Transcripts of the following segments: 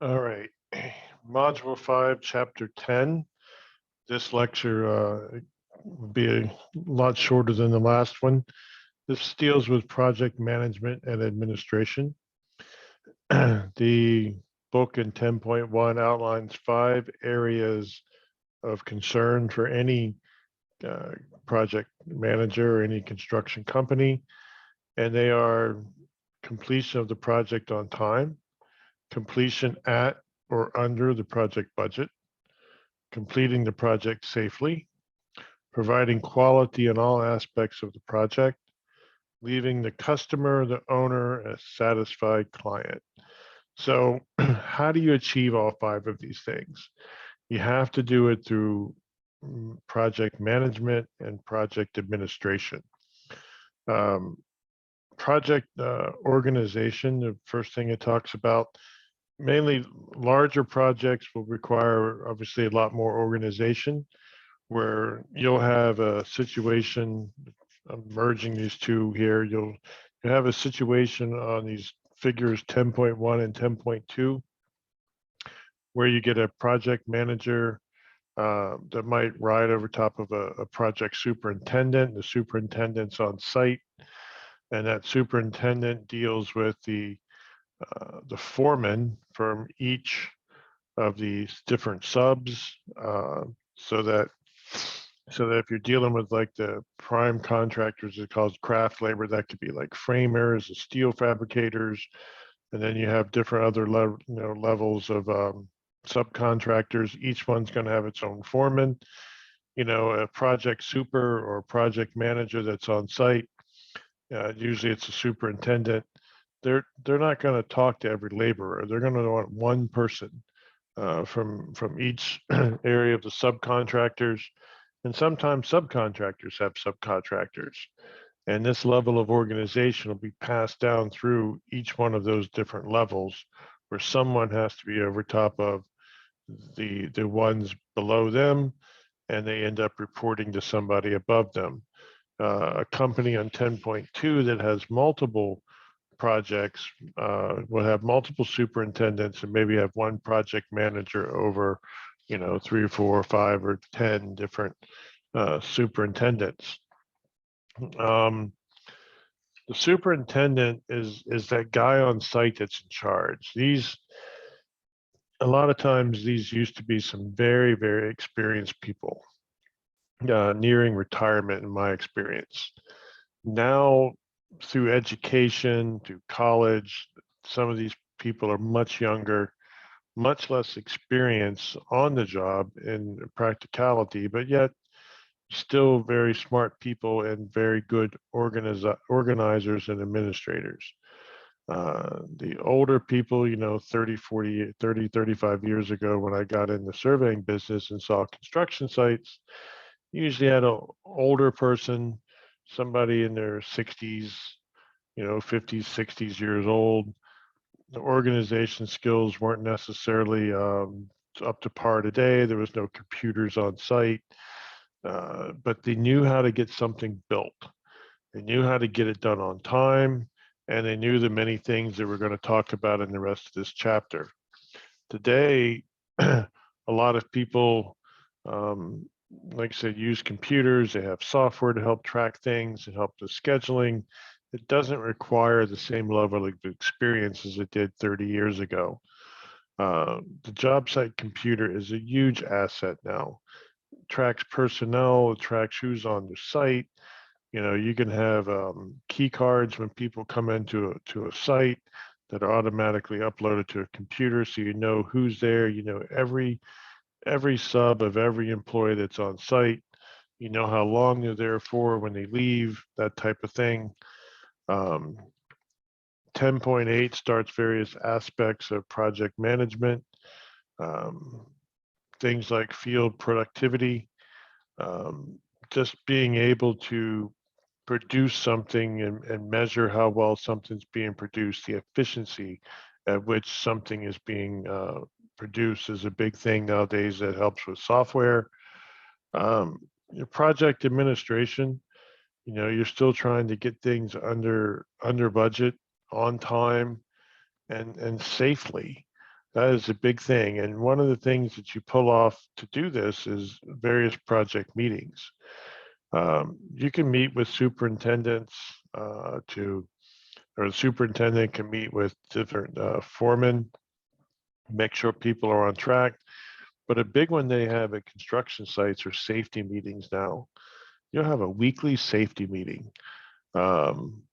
All right. Module 5, Chapter 10. This lecture will be a lot shorter than the last one. This deals with project management and administration. The book in 10.1 outlines 5 areas of concern for any uh, project manager or any construction company, and they are completion of the project on time, completion at or under the project budget, completing the project safely, providing quality in all aspects of the project, leaving the customer, the owner, a satisfied client. So, how do you achieve all 5 of these things? You have to do it through project management and project administration. Um, project organization, the first thing it talks about, mainly larger projects will require obviously a lot more organization, where you'll have a situation. I'm merging these two here. You have a situation on these figures 10.1 and 10.2 where you get a project manager that might ride over top of a project superintendent. The superintendent's on site, and that superintendent deals with the foreman from each of these different subs, so that if you're dealing with like the prime contractors, it's called craft labor. That could be like framers, steel fabricators, and then you have different other levels of subcontractors. Each one's going to have its own foreman. A project super or project manager that's on site. Usually, it's a superintendent. They're not going to talk to every laborer. They're going to want one person from each area of the subcontractors, and sometimes subcontractors have subcontractors. And this level of organization will be passed down through each one of those different levels, where someone has to be over top of the ones below them, and they end up reporting to somebody above them. A company on 10.2 that has multiple projects will have multiple superintendents and maybe have one project manager over, 3 or 4 or 5 or 10 different superintendents. The superintendent is that guy on site that's in charge. A lot of times these used to be some very, very experienced people nearing retirement in my experience. Now, through education, through college, some of these people are much younger, much less experience on the job in practicality, but yet still very smart people and very good organizers and administrators. The older people, 30, 40, 30, 35 years ago, when I got in the surveying business and saw construction sites, you usually had an older person, somebody in their 60s, 50s, 60s years old. The organization skills weren't necessarily up to par today. There was no computers on site, but they knew how to get something built. They knew how to get it done on time, and they knew the many things that we're going to talk about in the rest of this chapter. Today, a lot of people, like I said, use computers. They have software to help track things and help with scheduling. It doesn't require the same level of experience as it did 30 years ago. The job site computer is a huge asset now. It tracks personnel, it tracks who's on the site. You can have key cards when people come into a site that are automatically uploaded to a computer, so you know who's there. Every sub of every employee that's on site. You know how long they're there for, when they leave, that type of thing. 10.8 starts various aspects of project management, um, things like field productivity, just being able to produce something and measure how well something's being produced. The efficiency at which something is being produced is a big thing nowadays that helps with software. Your project administration, you're still trying to get things under budget, on time, and safely. That is a big thing. And one of the things that you pull off to do this is various project meetings. You can meet with superintendents or the superintendent can meet with different foremen, make sure people are on track. But a big one they have at construction sites are safety meetings now. You'll have a weekly safety meeting. Um,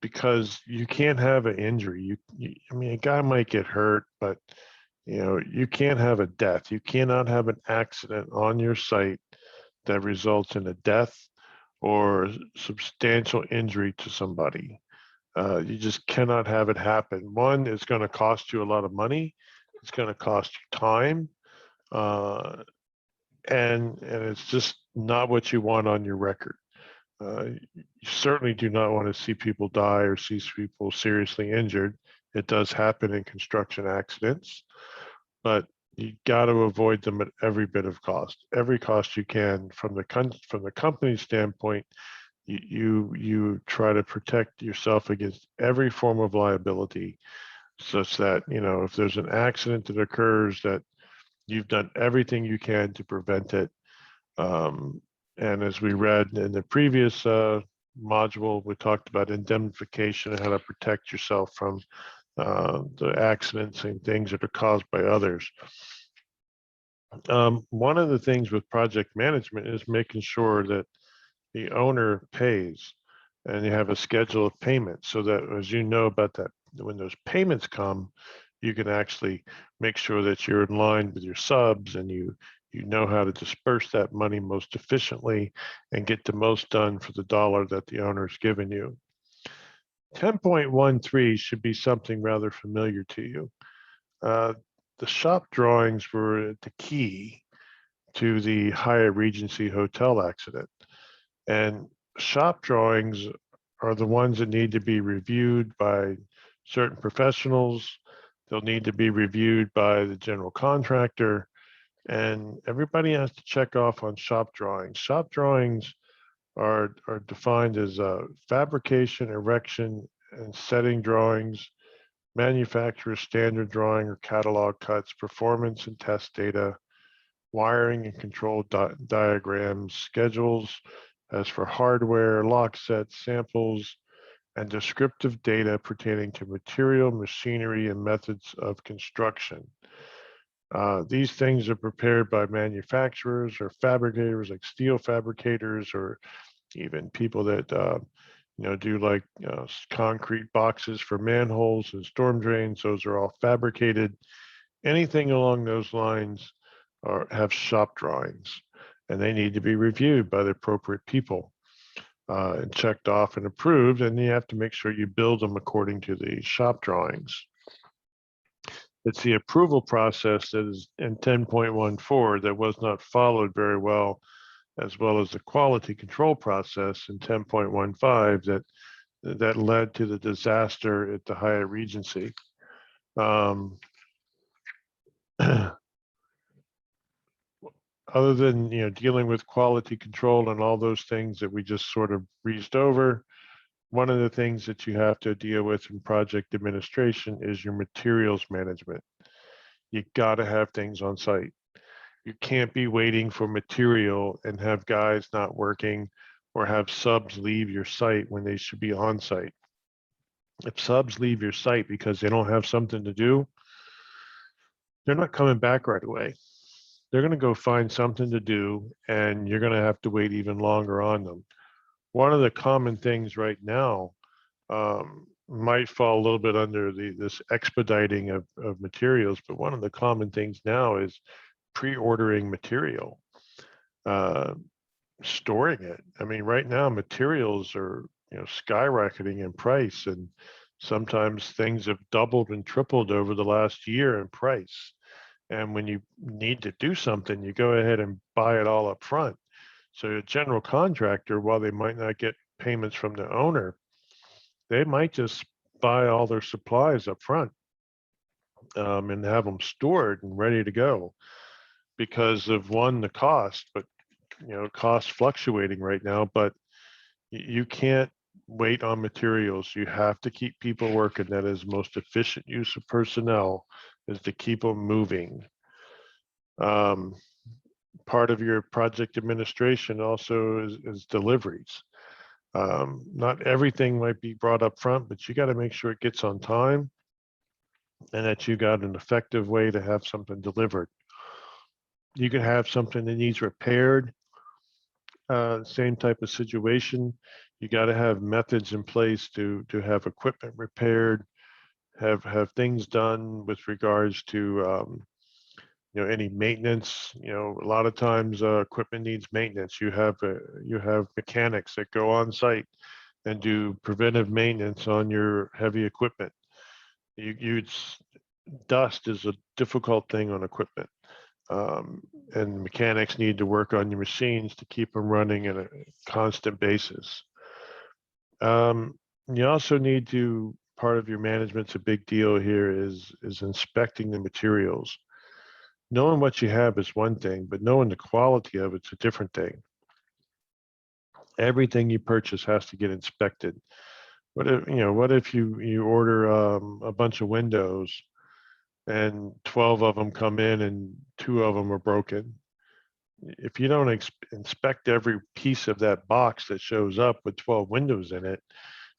because you can't have an injury. I mean, a guy might get hurt, but you can't have a death. You cannot have an accident on your site that results in a death or substantial injury to somebody. You just cannot have it happen. One, it's going to cost you a lot of money. It's going to cost you time, uh, and it's just not what you want on your record. You certainly do not want to see people die or see people seriously injured. It does happen in construction accidents, but you got to avoid them at every bit of cost, every cost you can. From the company standpoint, you try to protect yourself against every form of liability, such that if there's an accident that occurs, that you've done everything you can to prevent it. And as we read in the previous module, we talked about indemnification and how to protect yourself from the accidents and things that are caused by others. One of the things with project management is making sure that the owner pays and you have a schedule of payments, so that, as you know about that, when those payments come, you can actually make sure that you're in line with your subs and you know how to disperse that money most efficiently and get the most done for the dollar that the owner's given you. 10.13 should be something rather familiar to you. The shop drawings were the key to the Hyatt Regency Hotel accident. And shop drawings are the ones that need to be reviewed by certain professionals. They'll need to be reviewed by the general contractor, and everybody has to check off on shop drawings. Shop drawings are defined as fabrication, erection, and setting drawings, manufacturer standard drawing or catalog cuts, performance and test data, wiring and control diagrams, schedules as for hardware, lock sets, samples, and descriptive data pertaining to material, machinery, and methods of construction. These things are prepared by manufacturers or fabricators like steel fabricators, or even people that do like concrete boxes for manholes and storm drains. Those are all fabricated. Anything along those lines have shop drawings, and they need to be reviewed by the appropriate people and checked off and approved. And you have to make sure you build them according to the shop drawings. It's the approval process that is in 10.14 that was not followed very well as the quality control process in 10.15 that led to the disaster at the Hyatt Regency. Other than dealing with quality control and all those things that we just sort of breezed over, one of the things that you have to deal with in project administration is your materials management. You got to have things on site. You can't be waiting for material and have guys not working or have subs leave your site when they should be on site. If subs leave your site because they don't have something to do, they're not coming back right away. They're going to go find something to do, and you're going to have to wait even longer on them. One of the common things right now might fall a little bit under this expediting of materials, but one of the common things now is pre-ordering material, storing it. I mean, right now materials are skyrocketing in price, and sometimes things have doubled and tripled over the last year in price. And when you need to do something, you go ahead and buy it all up front. So a general contractor, while they might not get payments from the owner, they might just buy all their supplies up front and have them stored and ready to go because of the cost, but cost fluctuating right now. But you can't wait on materials. You have to keep people working. That is most efficient use of personnel, is to keep them moving. Part of your project administration also is deliveries. Not everything might be brought up front, but you got to make sure it gets on time and that you got an effective way to have something delivered. You can have something that needs repaired, same type of situation. You got to have methods in place to have equipment repaired, have things done with regards to any maintenance. A lot of times equipment needs maintenance. You have mechanics that go on site and do preventive maintenance on your heavy equipment. Dust is a difficult thing on equipment. And mechanics need to work on your machines to keep them running at a constant basis. You also need to, part of your management's a big deal here, is inspecting the materials. Knowing what you have is one thing, but knowing the quality of it's a different thing. Everything you purchase has to get inspected. What if you order a bunch of windows and 12 of them come in and 2 of them are broken? If you don't inspect every piece of that box that shows up with 12 windows in it,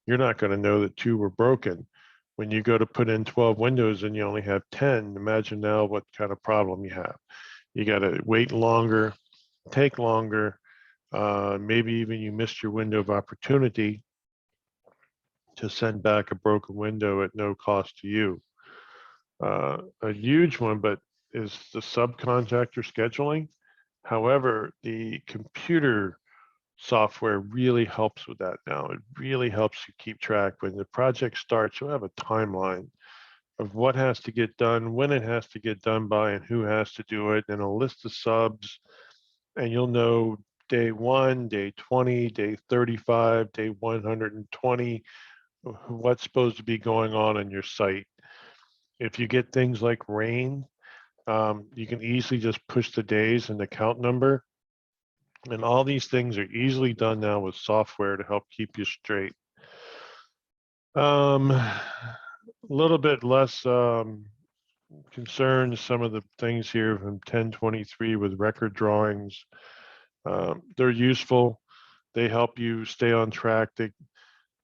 you're not going to know that 2 were broken. When you go to put in 12 windows and you only have 10, imagine now what kind of problem you have. You got to wait longer, take longer. Maybe even you missed your window of opportunity to send back a broken window at no cost to you. A huge one, but is the subcontractor scheduling. However, the computer software really helps with that now. It really helps you keep track. When the project starts, you'll have a timeline of what has to get done, when it has to get done by, and who has to do it, and a list of subs. And you'll know day 1, day 20, day 35, day 120, what's supposed to be going on in your site. If you get things like rain, you can easily just push the days and the count number. And all these things are easily done now with software to help keep you straight. A little bit less concerned, some of the things here from 1023 with record drawings. They're useful. They help you stay on track.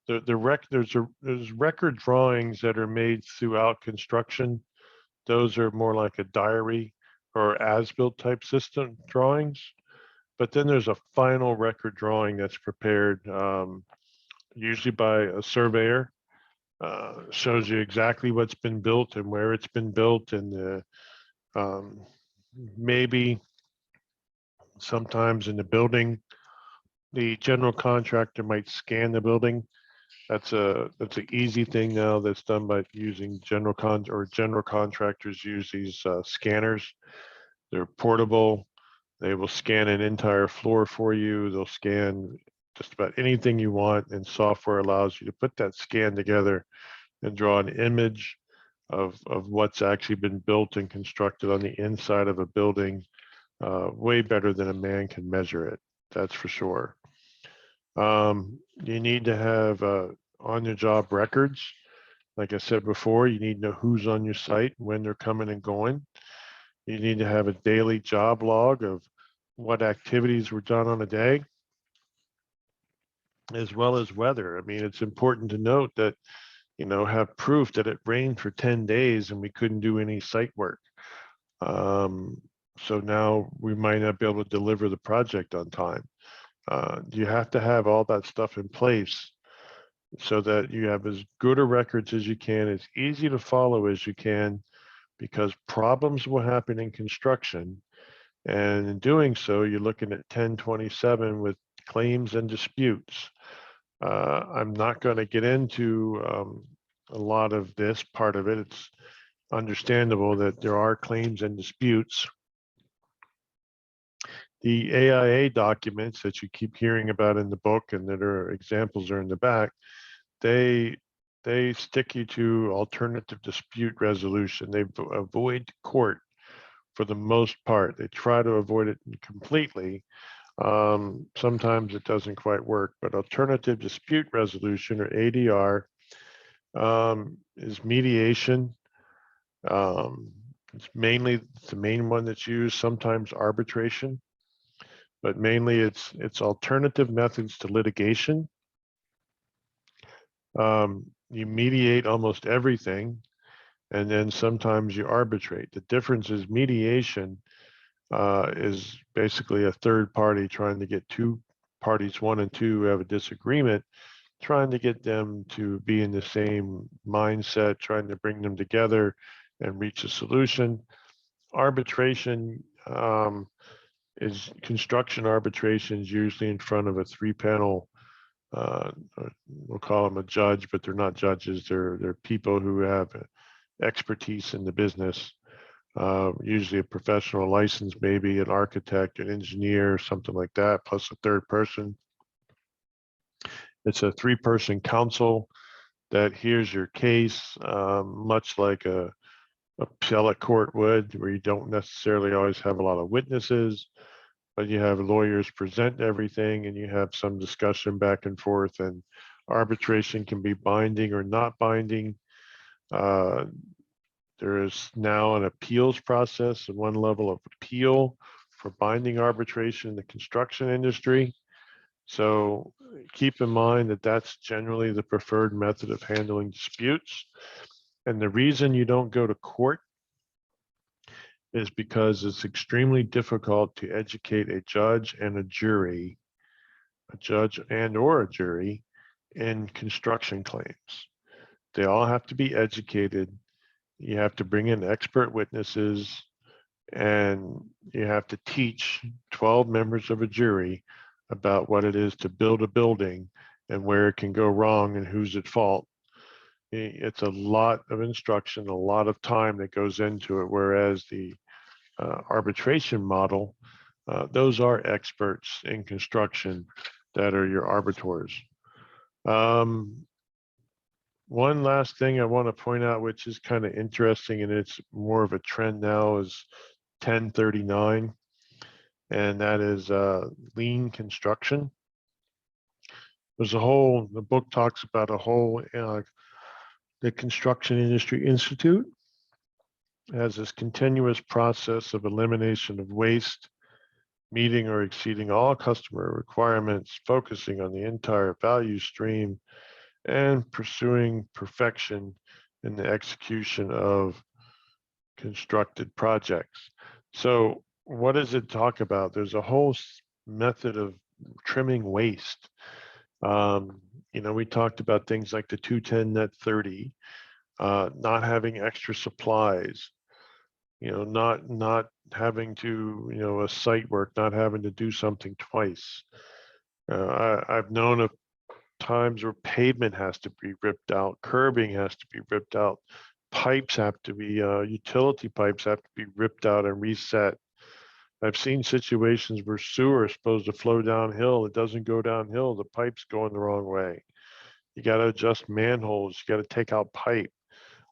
There's record drawings that are made throughout construction. Those are more like a diary or as-built type system drawings. But then there's a final record drawing that's prepared, usually by a surveyor. Shows you exactly what's been built and where it's been built, and maybe sometimes in the building, the general contractor might scan the building. That's an easy thing now that's done by using general contractors use these scanners. They're portable. They will scan an entire floor for you. They'll scan just about anything you want, and software allows you to put that scan together and draw an image of what's actually been built and constructed on the inside of a building, way better than a man can measure it. That's for sure. You need to have on-the-job records. Like I said before, you need to know who's on your site, when they're coming and going. You need to have a daily job log of what activities were done on a day, as well as weather. I mean, it's important to note that, have proof that it rained for 10 days and we couldn't do any site work. So now we might not be able to deliver the project on time. You have to have all that stuff in place so that you have as good a records as you can, as easy to follow as you can, because problems will happen in construction. And in doing so, you're looking at 1027 with claims and disputes. I'm not going to get into a lot of this part of it. It's understandable that there are claims and disputes. The AIA documents that you keep hearing about in the book and that are examples are in the back, they stick you to alternative dispute resolution. They avoid court for the most part. They try to avoid it completely. Sometimes it doesn't quite work, but alternative dispute resolution, or ADR, is mediation. It's the main one that's used, sometimes arbitration, but mainly it's alternative methods to litigation. You mediate almost everything, and then sometimes you arbitrate. The difference is mediation is basically a third party trying to get two parties, 1 and 2, who have a disagreement, trying to get them to be in the same mindset, trying to bring them together and reach a solution. Arbitration is construction arbitration is usually in front of a 3-panel, we'll call them a judge, but they're not judges. They're people who have expertise in the business, usually a professional license, maybe an architect, an engineer, something like that, plus a third person. It's a 3-person council that hears your case, much like a appellate court would, where you don't necessarily always have a lot of witnesses, but you have lawyers present everything and you have some discussion back and forth, and arbitration can be binding or not binding. There is now an appeals process and one level of appeal for binding arbitration in the construction industry. So keep in mind that that's generally the preferred method of handling disputes. And the reason you don't go to court is because it's extremely difficult to educate a judge and a jury, or a jury, in construction claims. They all have to be educated. You have to bring in expert witnesses, and you have to teach 12 members of a jury about what it is to build a building and where it can go wrong and who's at fault. It's a lot of instruction, a lot of time that goes into it, whereas the arbitration model, those are experts in construction that are your arbiters. One last thing I want to point out, which is kind of interesting, and it's more of a trend now, is 1039, and that is lean construction. There's the book talks about the Construction Industry Institute has this continuous process of elimination of waste, meeting or exceeding all customer requirements, focusing on the entire value stream, and pursuing perfection in the execution of constructed projects. So what does it talk about? There's a whole method of trimming waste. We talked about things like the 210 net 30, not having extra supplies, not having to, a site work, not having to do something twice. I've known of times where pavement has to be ripped out, curbing has to be ripped out, pipes have to be, utility pipes have to be ripped out and reset. I've seen situations where sewer is supposed to flow downhill. It doesn't go downhill. The pipe's going the wrong way. You got to adjust manholes. You got to take out pipe.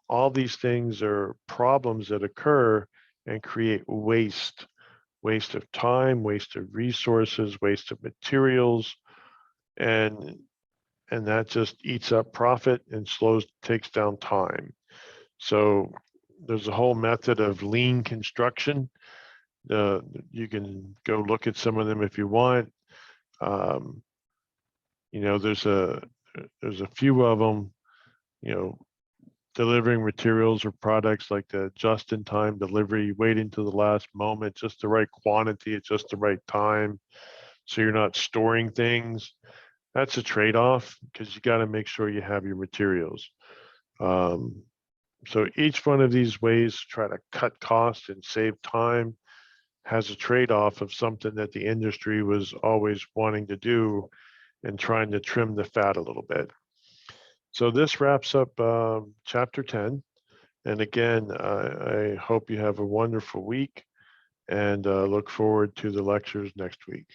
All these things are problems that occur and create waste of time, waste of resources, waste of materials, and that just eats up profit and takes down time. So there's a whole method of lean construction. You can go look at some of them if you want. There's a few of them, delivering materials or products like the just-in-time delivery, waiting to the last moment, just the right quantity at just the right time, so you're not storing things. That's a trade-off because you got to make sure you have your materials. So each one of these ways to try to cut costs and save time has a trade-off of something that the industry was always wanting to do and trying to trim the fat a little bit. So this wraps up chapter 10. And again, I hope you have a wonderful week and look forward to the lectures next week.